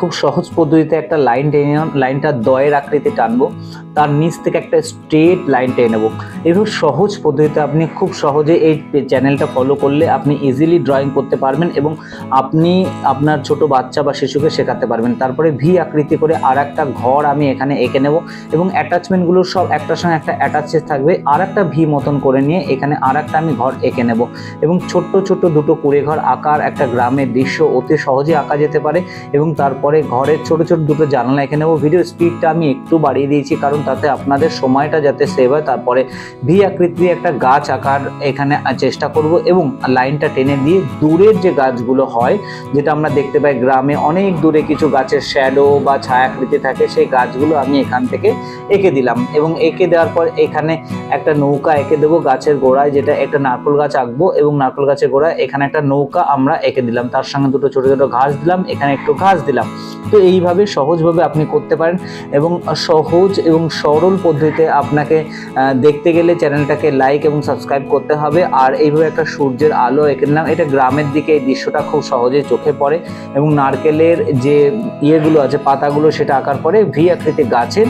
খুব সহজ পদ্ধতিতে একটা লাইন টেনে নিলাম, লাইনটা দয়ের আকৃতি টানবো, তার নিচ থেকে একটা স্ট্রেট লাইন টেনে নেবো। এরকম সহজ পদ্ধতিতে আপনি খুব সহজে এই চ্যানেলটা ফলো করলে আপনি ইজিলি ড্রয়িং করতে পারবেন এবং আপনি আপনার ছোট বাচ্চা বা শিশুকে শেখাতে পারবেন। তারপরে ভি আকৃতি করে আর একটা ঘর আমি এখানে এঁকে নেব এবং অ্যাটাচমেন্টগুলো সব একটার সঙ্গে একটা অ্যাটাচেস থাকবে। আর একটা ভি মতন করে নিয়ে এখানে আর একটা আমি ঘর এঁকে নেব এবং ছোট্ট ছোট্ট দুটো কুঁড়ে ঘর আঁকার একটা গ্রামের দৃশ্য অতি সহজে আঁকা যেতে পারে। এবং তারপরে ঘরের ছোট ছোট দুটো জানালা এঁকে নেব। ভিডিও স্পিডটা আমি একটু বাড়িয়ে দিয়েছি কারণ তাতে আপনাদের সময়টা যাতে সেভ হয়। তারপরে ভি আকৃতির একটা গাছ আঁকার এখানে চেষ্টা করব এবং লাইনটা টেনে দিয়ে দূরের যে গাছগুলো হয়, যেটা আমরা দেখতে পাই গ্রামে অনেক দূরে কিছু গাছের শ্যাডো বা ছায়াকৃতি থাকে, সেই গাছগুলো আমি এখান থেকে এঁকে দিলাম এবং এঁকে দেওয়ার পর এখানে একটা নৌকা এঁকে দেবো গাছের গোড়ায়, যেটা একটা নারকেল গাছ আঁকবো এবং নারকেল গাছের গোড়ায় এখানে একটা নৌকা আমরা এঁকে দিলাম, তার সঙ্গে দুটো ছোট ছোট ঘাস দিলাম, এখানে একটু ঘাস দিলাম। তো এইভাবে সহজভাবে আপনি করতে পারেন এবং সহজ এবং সরল পদ্ধতিতে আপনাকে দেখতে গেলে চ্যানেলটাকে লাইক এবং সাবস্ক্রাইব করতে হবে। আর এইভাবে একটা সূর্যের আলো এঁকে নিলাম, এটা গ্রামের দিকে এই দৃশ্যটা খুব সহজে চোখে পড়ে এবং নারকেলের যে ইয়েগুলো আছে পাতাগুলো সেটা আঁকার পরে ভি আকৃতির গাছের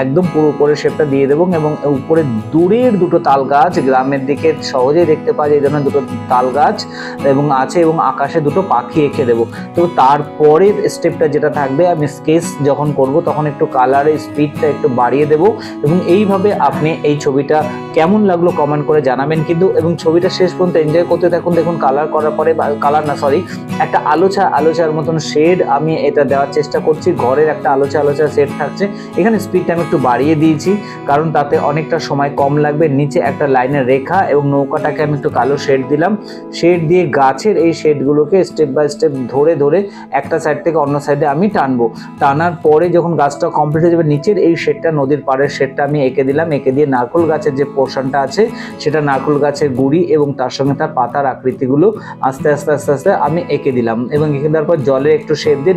একদম পুরো উপরে শেপটা দিয়ে দেবো এবং উপরে দূরের দুটো তাল গাছ গ্রামের দিকে সহজেই দেখতে পাওয়া যায়, এই জন্য দুটো তাল গাছ এবং আছে এবং আকাশে দুটো পাখি এঁকে দেবো। তো তারপরের স্টেপটা যেটা থাকবে, আমি স্কেচ যখন করব তখন একটু কালারের স্পিডটা একটু বাড়িয়ে দেবো এবং এইভাবে আপনি এই ছবিটা কেমন লাগলো কমেন্ট করে জানাবেন কিন্তু। এবং ছবিটা শেষ পর্যন্ত এনজয় করতে থাকুন। দেখুন কালার করার পরে একটা আলোচার মতন শেড আমি এটা দেওয়ার চেষ্টা করছি, ঘরের একটা আলোচা শেড থাকছে। এখানে স্পিডটা আমি একটু বাড়িয়ে দিয়েছি কারণ তাতে অনেকটা সময় কম লাগবে। নিচে একটা লাইনের রেখা এবং নৌকাটাকে আমি একটু কালো শেড দিলাম, শেড দিয়ে গাছের এই শেডগুলোকে স্টেপ বাই স্টেপ ধরে ধরে একটা সাইড থেকে অন্য সাইডে আমি টানবো। টানার পরে যখন গাছটা কমপ্লিট হয়ে যাবে, নিচের এই শেডটা নদীর পাড়ের শেডটা আমি এঁকে দিলাম, এঁকে দিয়ে নারকেল গাছের যে পোর্শনটা আছে সেটা নারকেল গাছের গুড়ি এবং তার সঙ্গে তার পাতার আকৃতিগুলো আস্তে আস্তে আমি এঁকে দিলাম এবং এঁকে দেওয়ার পর জলে একটু শেড দিয়ে